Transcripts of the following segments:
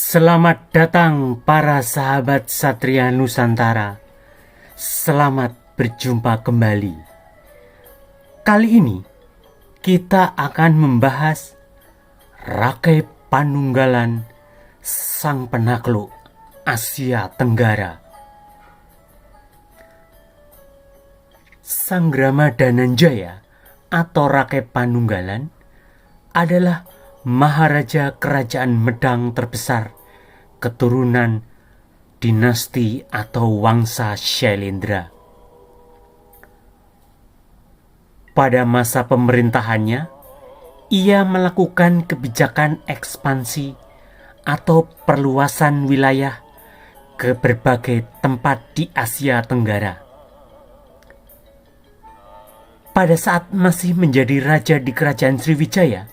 Selamat datang para sahabat Satria Nusantara. Selamat berjumpa kembali. Kali ini kita akan membahas Rakai Panunggalan Sang Penakluk Asia Tenggara. Sanggrama Dananjaya atau Rakai Panunggalan adalah Maharaja Kerajaan Medang terbesar keturunan dinasti atau Wangsa Shailendra. Pada masa pemerintahannya, ia melakukan kebijakan ekspansi atau perluasan wilayah ke berbagai tempat di Asia Tenggara. Pada saat masih menjadi raja di Kerajaan Sriwijaya,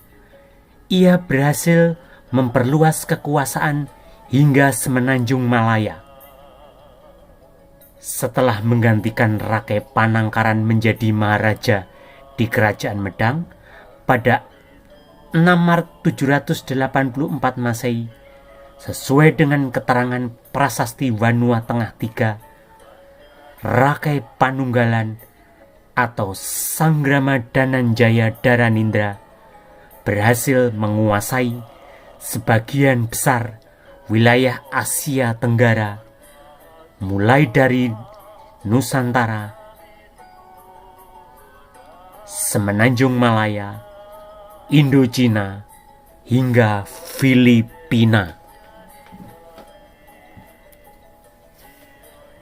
ia berhasil memperluas kekuasaan hingga semenanjung Malaya. Setelah menggantikan Rakai Panangkaran menjadi Maharaja di Kerajaan Medang pada 6 Maret 784 Masehi, sesuai dengan keterangan Prasasti Wanua Tengah III, Rakai Panunggalan atau Sanggrama Dananjaya Dharanindra berhasil menguasai sebagian besar wilayah Asia Tenggara, mulai dari Nusantara, semenanjung Malaya, Indochina, hingga Filipina.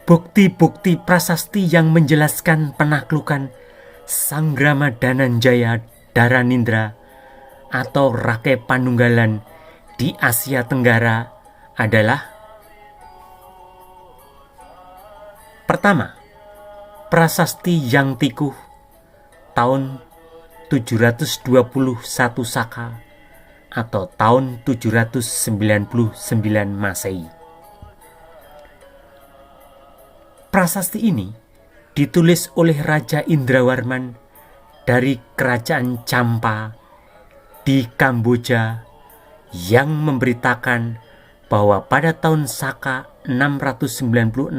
Bukti-bukti prasasti yang menjelaskan penaklukan Sanggrama Dananjaya Dharanindra atau Rakai Panunggalan di Asia Tenggara adalah: pertama, Prasasti Yang Tikuh tahun 721 Saka atau tahun 799 Masehi. Prasasti ini ditulis oleh Raja Indrawarman dari Kerajaan Champa di Kamboja, yang memberitakan bahwa pada tahun Saka 696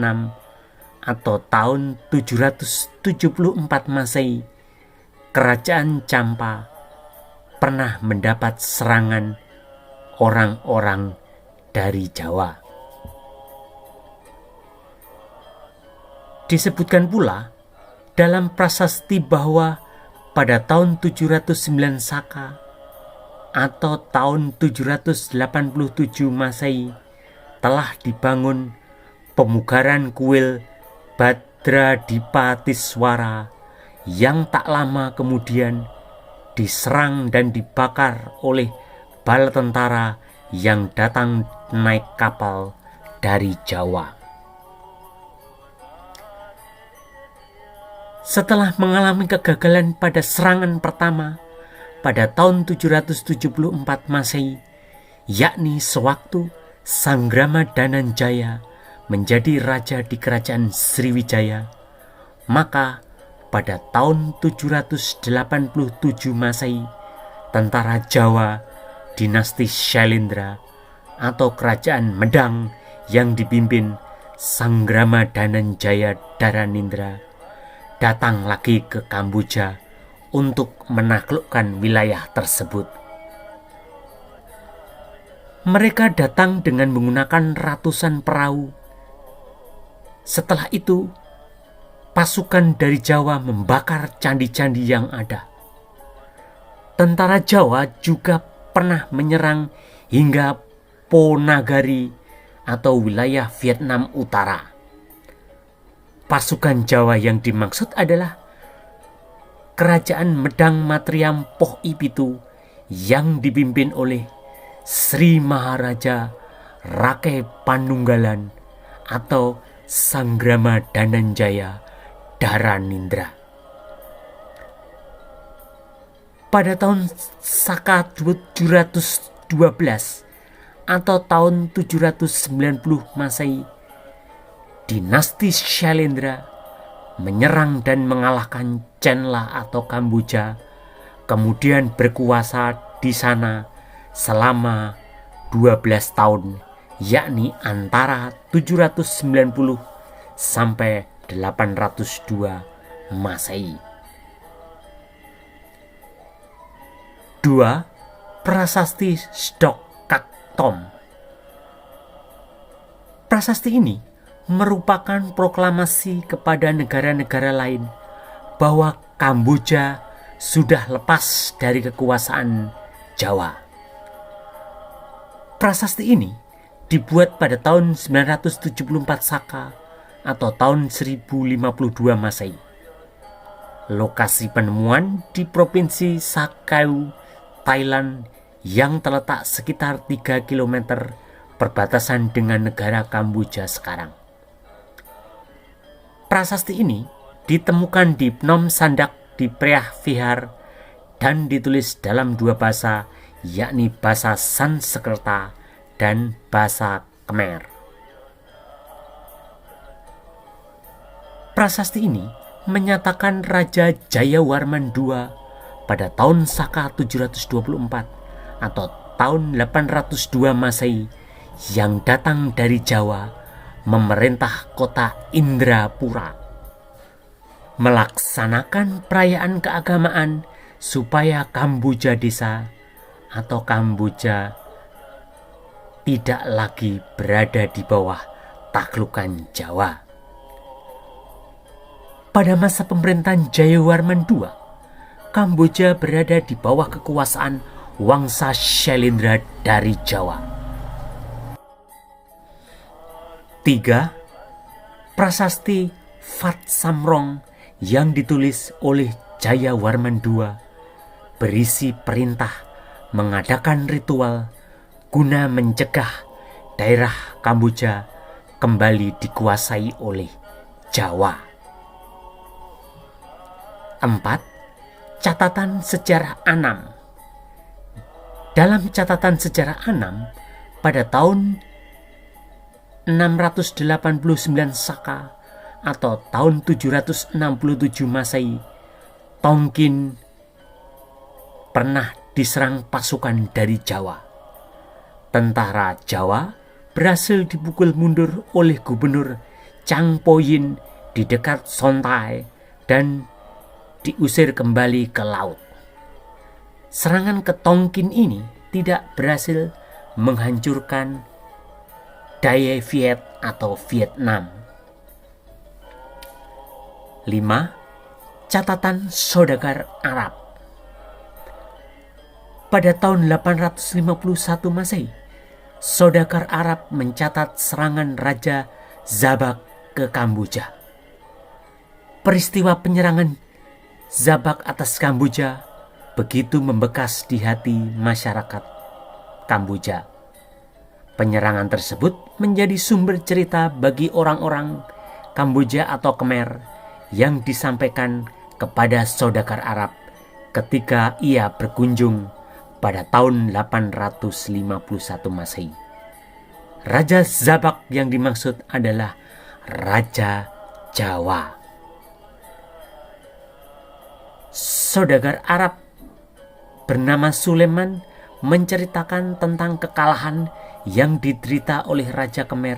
atau tahun 774 Masehi, Kerajaan Champa pernah mendapat serangan orang-orang dari Jawa. Disebutkan pula dalam prasasti bahwa pada tahun 709 Saka atau tahun 787 Masehi telah dibangun pemugaran kuil Badradipatiswara yang tak lama kemudian diserang dan dibakar oleh bala tentara yang datang naik kapal dari Jawa. Setelah mengalami kegagalan pada serangan pertama pada tahun 774 Masehi, yakni sewaktu Sanggrama Dananjaya menjadi raja di Kerajaan Sriwijaya, maka pada tahun 787 Masehi, tentara Jawa dinasti Shailendra atau Kerajaan Medang yang dipimpin Sanggrama Dananjaya Dharanindra datang lagi ke Kamboja untuk menaklukkan wilayah tersebut. Mereka datang dengan menggunakan ratusan perahu. Setelah itu, pasukan dari Jawa membakar candi-candi yang ada. Tentara Jawa juga pernah menyerang hingga Ponagari atau wilayah Vietnam Utara. Pasukan Jawa yang dimaksud adalah Kerajaan Medang Matriam Poh Ipitu yang dipimpin oleh Sri Maharaja Rakai Panunggalan atau Sanggrama Dananjaya Dharanindra. Pada tahun Saka 712 atau tahun 790 Masehi, dinasti Shailendra menyerang dan mengalahkan Chenla atau Kamboja, kemudian berkuasa di sana selama 12 tahun yakni antara 790 sampai 802 Masehi. 2. Prasasti Sdokaktom. Prasasti ini merupakan proklamasi kepada negara-negara lain bahwa Kamboja sudah lepas dari kekuasaan Jawa. Prasasti ini dibuat pada tahun 974 Saka atau tahun 1052 Masehi. Lokasi penemuan di Provinsi Sakau, Thailand, yang terletak sekitar 3 km perbatasan dengan negara Kamboja sekarang. Prasasti ini ditemukan di Phnom Sandak di Preah Vihar dan ditulis dalam 2 bahasa, yakni bahasa Sanskerta dan bahasa Khmer. Prasasti ini menyatakan Raja Jayawarman II pada tahun Saka 724 atau tahun 802 Masehi yang datang dari Jawa memerintah kota Indrapura, melaksanakan perayaan keagamaan supaya Kamboja desa atau Kamboja tidak lagi berada di bawah taklukan Jawa. Pada masa pemerintahan Jayawarman II, Kamboja berada di bawah kekuasaan Wangsa Syailendra dari Jawa. 3. Prasasti Fat Samrong yang ditulis oleh Jayawarman II berisi perintah mengadakan ritual guna mencegah daerah Kamboja kembali dikuasai oleh Jawa. 4. Catatan sejarah Anam. Dalam catatan sejarah Anam, pada tahun 689 Saka atau tahun 767 Masehi, Tongkin pernah diserang pasukan dari Jawa. Tentara Jawa berhasil dipukul mundur oleh Gubernur Chang Po Yin di dekat Sontai dan diusir kembali ke laut. Serangan ke Tongkin ini tidak berhasil menghancurkan Dai Viet atau Vietnam. 5. Catatan Saudagar Arab. Pada tahun 851 Masehi, Saudagar Arab mencatat serangan Raja Zabak ke Kamboja. Peristiwa penyerangan Zabak atas Kamboja begitu membekas di hati masyarakat Kamboja. Penyerangan tersebut menjadi sumber cerita bagi orang-orang Kamboja atau Khmer yang disampaikan kepada Saudagar Arab ketika ia berkunjung pada tahun 851 Masehi. Raja Zabak yang dimaksud adalah Raja Jawa. Saudagar Arab bernama Sulaiman menceritakan tentang kekalahan yang diderita oleh Raja Khmer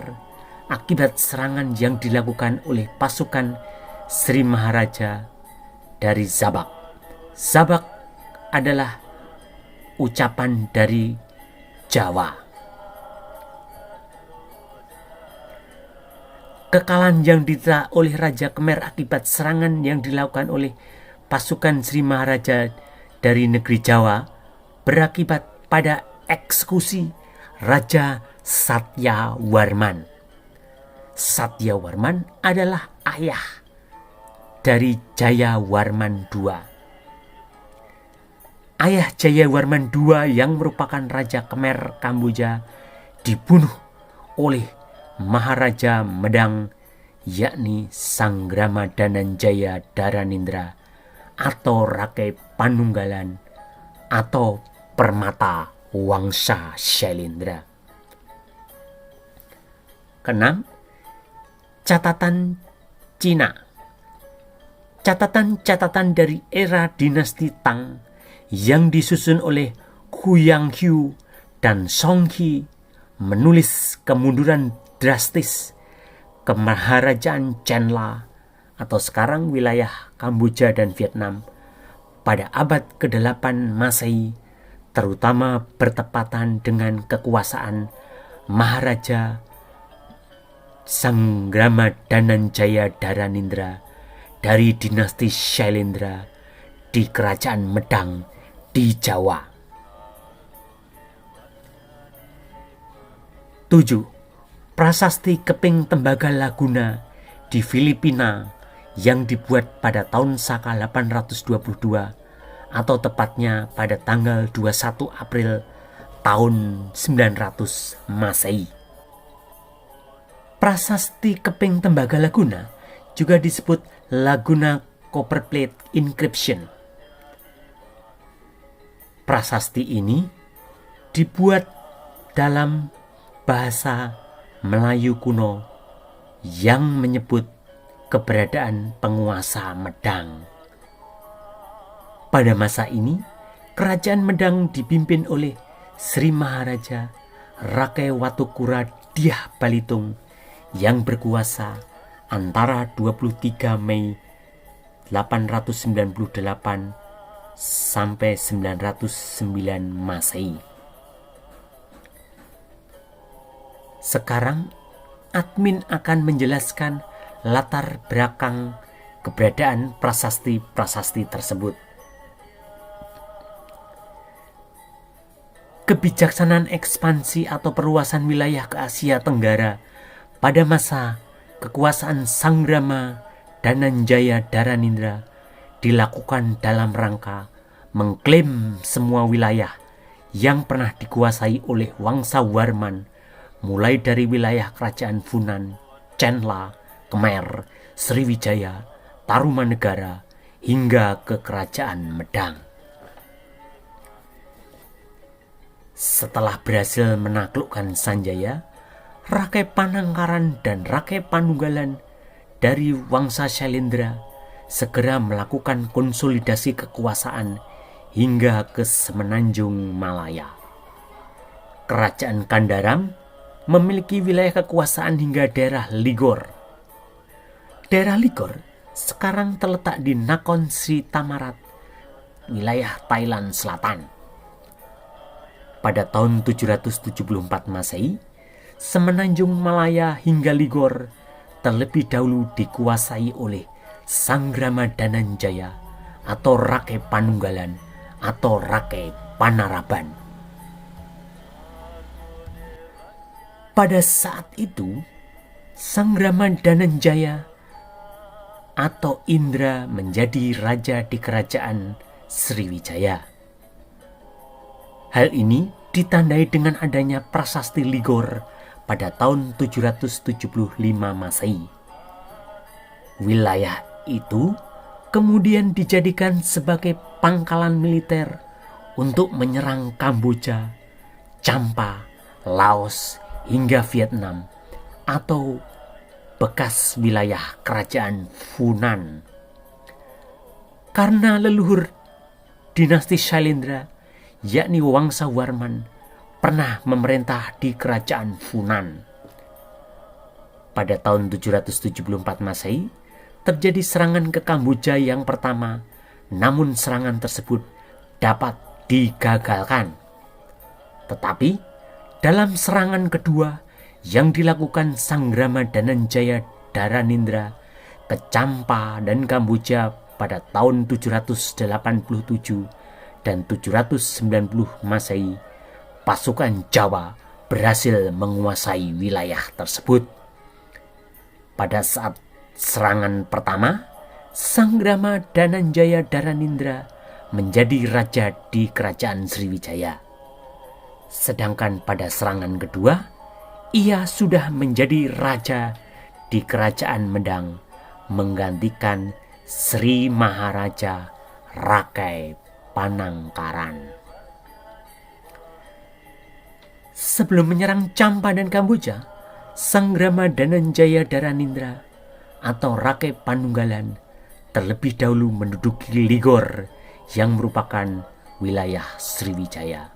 akibat serangan yang dilakukan oleh pasukan Sri Maharaja dari Zabak. Zabak adalah ucapan dari Jawa. Kekalahan yang diderita oleh Raja Khmer akibat serangan yang dilakukan oleh pasukan Sri Maharaja dari negeri Jawa berakibat pada eksekusi Raja Satyawarman. Satyawarman adalah ayah dari Jayawarman II. Ayah Jayawarman II yang merupakan Raja Khmer Kamboja dibunuh oleh Maharaja Medang, yakni Sanggrama Dananjaya Dharanindra atau Rakai Panunggalan atau Permata Wangsa Syailendra. 6. Catatan Cina. Catatan-catatan dari era dinasti Tang yang disusun oleh Hu Yanghu dan Song He menulis kemunduran drastis Kemaharajaan Chenla atau sekarang wilayah Kamboja dan Vietnam pada abad ke-8 Masehi, terutama bertepatan dengan kekuasaan Maharaja Sanggrama Dananjaya Dharanindra dari dinasti Shailendra di Kerajaan Medang di Jawa. 7. Prasasti Keping Tembagala-Guna di Filipina yang dibuat pada tahun Saka 822 atau tepatnya pada tanggal 21 April tahun 900 Masehi. Prasasti Keping Tembagala-Guna juga disebut Laguna Copperplate Inscription. Prasasti ini dibuat dalam bahasa Melayu kuno yang menyebut keberadaan penguasa Medang. Pada masa ini, kerajaan Medang dipimpin oleh Sri Maharaja Rakai Watukura Dyah Balitung yang berkuasa antara 23 Mei 898 sampai 909 Masehi. Sekarang admin akan menjelaskan latar belakang keberadaan prasasti-prasasti tersebut. Kebijaksanaan ekspansi atau perluasan wilayah ke Asia Tenggara pada masa kekuasaan Sanggrama Dananjaya Dharanindra dilakukan dalam rangka mengklaim semua wilayah yang pernah dikuasai oleh Wangsa Warman, mulai dari wilayah kerajaan Funan, Chenla, Khmer, Sriwijaya, Tarumanegara, hingga ke kerajaan Medang. Setelah berhasil menaklukkan Sanjaya, Rakai Panangkaran dan Rakai Panunggalan dari Wangsa Shailendra segera melakukan konsolidasi kekuasaan hingga ke Semenanjung Malaya. Kerajaan Kandaram memiliki wilayah kekuasaan hingga daerah Ligor. Daerah Ligor sekarang terletak di Nakhon Sri Thammarat, wilayah Thailand Selatan. Pada tahun 774 Masehi, Semenanjung Malaya hingga Ligor terlebih dahulu dikuasai oleh Sanggrama Dananjaya atau Rakai Panunggalan atau Rakai Panaraban. Pada saat itu, Sanggrama Dananjaya atau Indra menjadi raja di kerajaan Sriwijaya. Hal ini ditandai dengan adanya prasasti Ligor pada tahun 775 Masehi. Wilayah itu kemudian dijadikan sebagai pangkalan militer untuk menyerang Kamboja, Champa, Laos, hingga Vietnam atau bekas wilayah kerajaan Funan. Karena leluhur dinasti Shailendra, yakni Wangsa Warman, pernah memerintah di kerajaan Funan. Pada tahun 774 Masehi, terjadi serangan ke Kamboja yang pertama, namun serangan tersebut dapat digagalkan. Tetapi dalam serangan kedua yang dilakukan Sanggrama Dananjaya Dharanindra ke Champa dan Kamboja pada tahun 787 dan 790 Masehi, pasukan Jawa berhasil menguasai wilayah tersebut. Pada saat serangan pertama, Sanggrama Dananjaya Dharanindra menjadi raja di kerajaan Sriwijaya. Sedangkan pada serangan kedua, ia sudah menjadi raja di kerajaan Medang, menggantikan Sri Maharaja Rakai Panangkaran. Sebelum menyerang Champa dan Kamboja, Sanggrama Dananjaya Dharanindra atau Rakai Panunggalan terlebih dahulu menduduki Ligor yang merupakan wilayah Sriwijaya.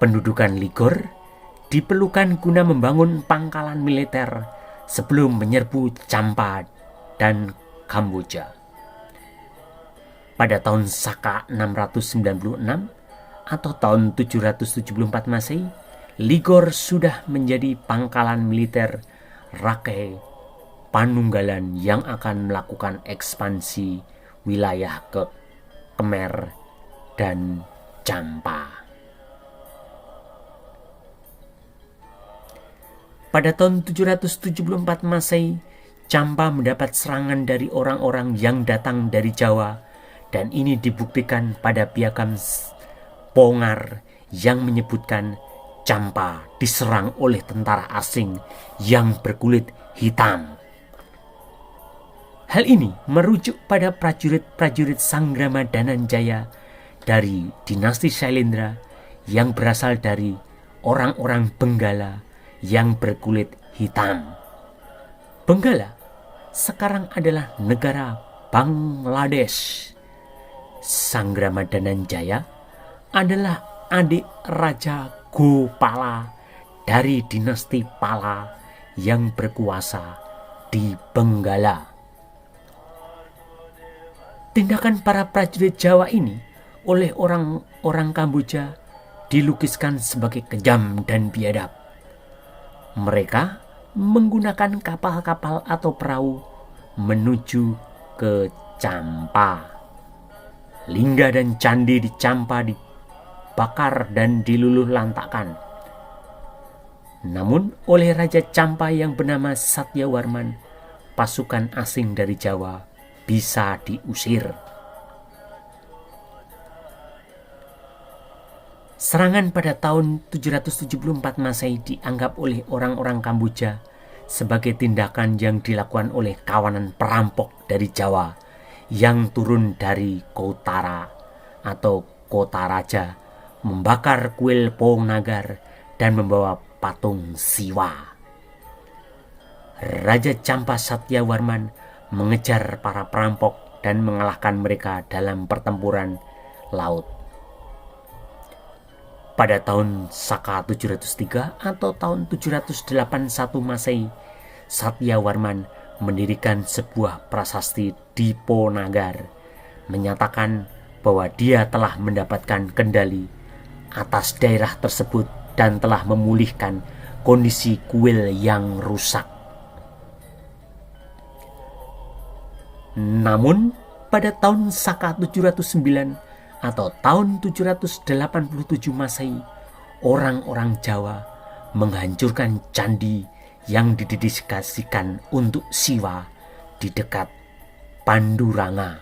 Pendudukan Ligor diperlukan guna membangun pangkalan militer sebelum menyerbu Champa dan Kamboja. Pada tahun Saka 696 atau tahun 774 Masehi, Ligor sudah menjadi pangkalan militer Rakai Panunggalan yang akan melakukan ekspansi wilayah ke Khmer dan Champa. Pada tahun 774 Masehi, Champa mendapat serangan dari orang-orang yang datang dari Jawa, dan ini dibuktikan pada piagam Pongar yang menyebutkan Champa diserang oleh tentara asing yang berkulit hitam. Hal ini merujuk pada prajurit-prajurit Sanggrama Dananjaya dari dinasti Shailendra yang berasal dari orang-orang Benggala yang berkulit hitam. Benggala sekarang adalah negara Bangladesh. Sanggrama Dananjaya adalah adik Raja Gopala dari dinasti Pala yang berkuasa di Benggala. Tindakan para prajurit Jawa ini oleh orang-orang Kamboja dilukiskan sebagai kejam dan biadab. Mereka menggunakan kapal-kapal atau perahu menuju ke Champa. Lingga dan candi di Champa dibakar dan diluluh lantakkan. Namun oleh Raja Champa yang bernama Satyawarman, pasukan asing dari Jawa bisa diusir. Serangan pada tahun 774 Masehi dianggap oleh orang-orang Kamboja sebagai tindakan yang dilakukan oleh kawanan perampok dari Jawa yang turun dari Kotara atau Kota Raja, membakar kuil Ponagar dan membawa patung Siwa. Raja Champa Satyawarman mengejar para perampok dan mengalahkan mereka dalam pertempuran laut. Pada tahun Saka 703 atau tahun 781 Masehi, Satyawarman mendirikan sebuah prasasti di Ponagar, menyatakan bahwa dia telah mendapatkan kendali atas daerah tersebut dan telah memulihkan kondisi kuil yang rusak. Namun pada tahun Saka 709 atau tahun 787 Masehi, orang-orang Jawa menghancurkan candi yang didedikasikan untuk Siwa di dekat Panduranga.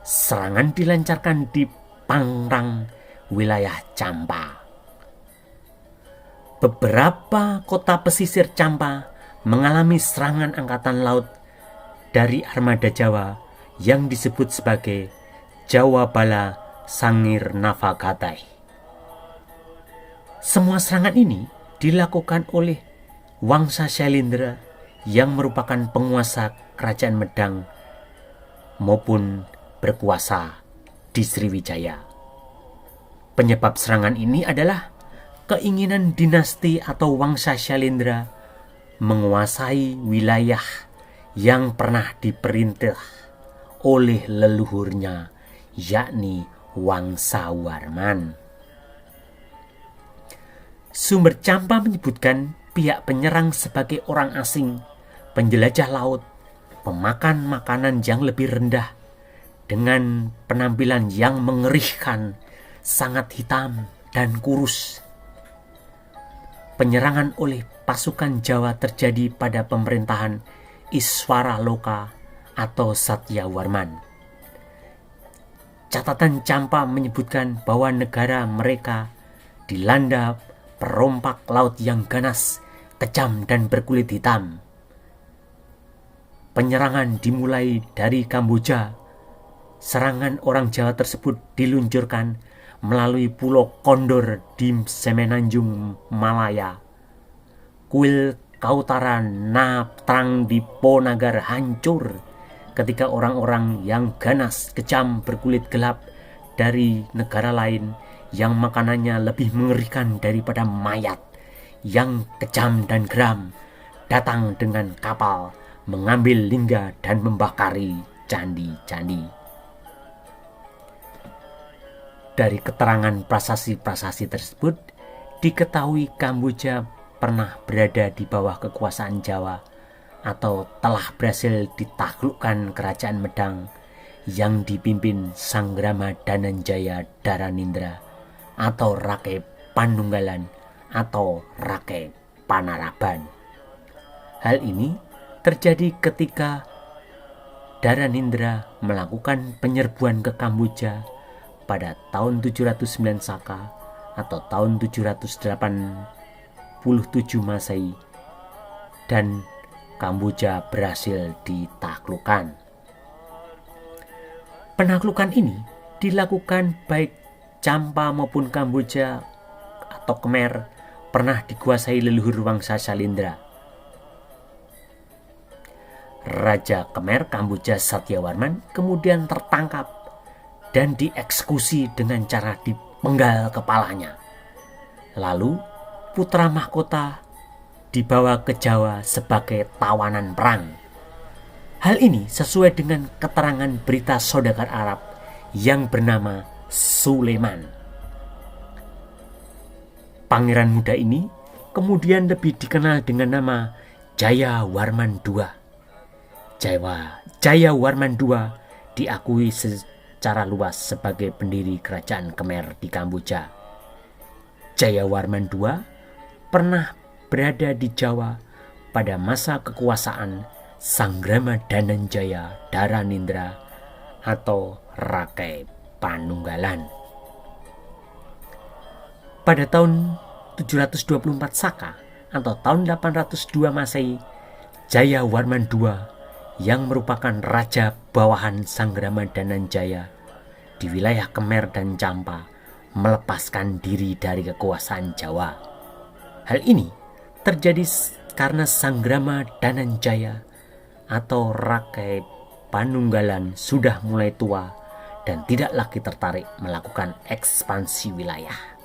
Serangan dilancarkan di Pangrang, wilayah Champa. Beberapa kota pesisir Champa mengalami serangan angkatan laut dari armada Jawa yang disebut sebagai Jawa Bala Sangir Navagatai. Semua serangan ini dilakukan oleh Wangsa Shailendra yang merupakan penguasa kerajaan Medang maupun berkuasa di Sriwijaya. Penyebab serangan ini adalah keinginan dinasti atau Wangsa Shailendra menguasai wilayah yang pernah diperintah oleh leluhurnya, yakni Wangsawarman. Sumber Champa menyebutkan pihak penyerang sebagai orang asing, penjelajah laut, pemakan makanan yang lebih rendah, dengan penampilan yang mengerikan, sangat hitam dan kurus. Penyerangan oleh pasukan Jawa terjadi pada pemerintahan Iswara Loka atau Satyawarman. Catatan Champa menyebutkan bahwa negara mereka dilanda perompak laut yang ganas, kejam dan berkulit hitam. Penyerangan dimulai dari Kamboja. Serangan orang Jawa tersebut diluncurkan melalui Pulau Kondor di Semenanjung Malaya. Kuil Kautara Natrang di Ponagar hancur ketika orang-orang yang ganas, kejam, berkulit gelap dari negara lain yang makanannya lebih mengerikan daripada mayat yang kejam dan geram datang dengan kapal, mengambil lingga dan membakari candi-candi. Dari keterangan prasasti-prasasti tersebut, diketahui Kamboja pernah berada di bawah kekuasaan Jawa atau telah berhasil ditaklukkan kerajaan Medang yang dipimpin Sanggrama Dananjaya Dharanindra atau Rake Panunggalan atau Rake Panaraban. Hal ini terjadi ketika Dharanindra melakukan penyerbuan ke Kamboja pada tahun 709 Saka atau tahun 787 Masehi, dan Kamboja berhasil ditaklukkan. Penaklukan ini dilakukan baik Champa maupun Kamboja atau Khmer pernah dikuasai leluhur Wangsa Syailendra. Raja Khmer Kamboja Satyawarman kemudian tertangkap dan dieksekusi dengan cara dipenggal kepalanya. Lalu putra mahkota dibawa ke Jawa sebagai tawanan perang. Hal ini sesuai dengan keterangan berita saudagar Arab yang bernama Sulaiman. Pangeran muda ini kemudian lebih dikenal dengan nama Jayawarman II. Jayawarman II diakui secara luas sebagai pendiri kerajaan Khmer di Kamboja. Jayawarman II pernah berada di Jawa pada masa kekuasaan Sanggrama Dananjaya Dharanindra atau Rake Panunggalan. Pada tahun 724 Saka atau tahun 802 Masehi, Jayawarman II yang merupakan raja bawahan Sanggrama Dananjaya di wilayah Khmer dan Champa melepaskan diri dari kekuasaan Jawa. Hal ini terjadi karena Sanggrama Dananjaya atau Rake Panunggalan sudah mulai tua dan tidak lagi tertarik melakukan ekspansi wilayah.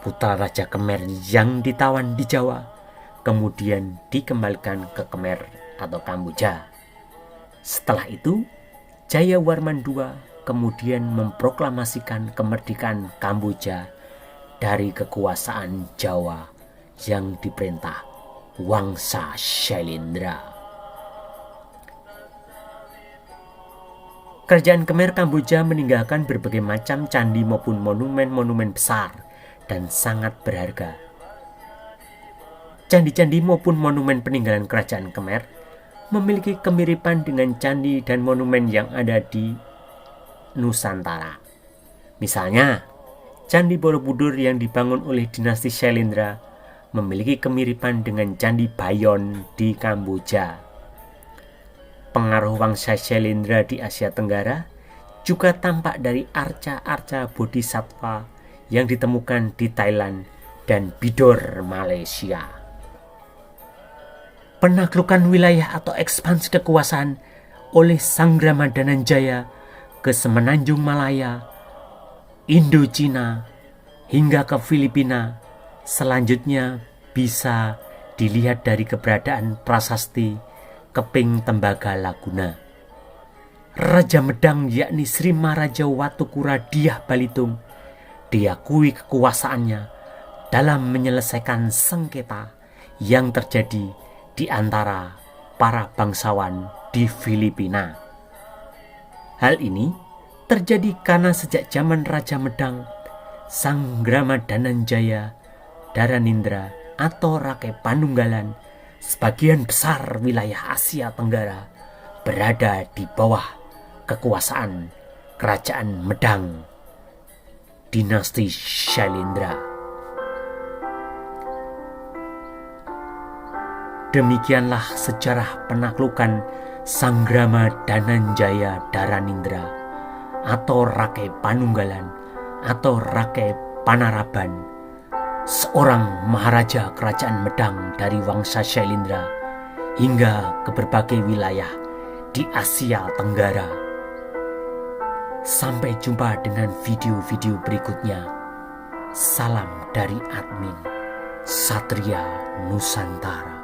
Putra Raja Khmer yang ditawan di Jawa kemudian dikembalikan ke Khmer atau Kamboja. Setelah itu, Jayawarman II kemudian memproklamasikan kemerdekaan Kamboja dari kekuasaan Jawa yang diperintah Wangsa Syailendra. Kerajaan Khmer Kamboja meninggalkan berbagai macam candi maupun monumen-monumen besar dan sangat berharga. Candi-candi maupun monumen peninggalan kerajaan Khmer memiliki kemiripan dengan candi dan monumen yang ada di Nusantara. Misalnya, Candi Borobudur yang dibangun oleh dinasti Syailendra memiliki kemiripan dengan Candi Bayon di Kamboja. Pengaruh Wangsa Syailendra di Asia Tenggara juga tampak dari arca-arca bodhisattva yang ditemukan di Thailand dan Bidor, Malaysia. Penaklukan wilayah atau ekspansi kekuasaan oleh Sanggrama Dananjaya ke Semenanjung Malaya, Indochina, hingga ke Filipina selanjutnya bisa dilihat dari keberadaan prasasti Keping Tembaga Laguna. Raja Medang yakni Sri Maharaja Watukura Dyah Balitung diakui kekuasaannya dalam menyelesaikan sengketa yang terjadi di antara para bangsawan di Filipina. Hal ini terjadi karena sejak zaman Raja Medang, Sanggrama Dananjaya Dharanindra atau Rake Panunggalan, sebagian besar wilayah Asia Tenggara berada di bawah kekuasaan kerajaan Medang, dinasti Syailendra. Demikianlah sejarah penaklukan Sanggrama Dananjaya Dharanindra atau Rake Panunggalan atau Rake Panaraban, seorang maharaja kerajaan Medang dari Wangsa Syailendra, hingga ke berbagai wilayah di Asia Tenggara. Sampai jumpa dengan video-video berikutnya. Salam dari admin. Satria Nusantara.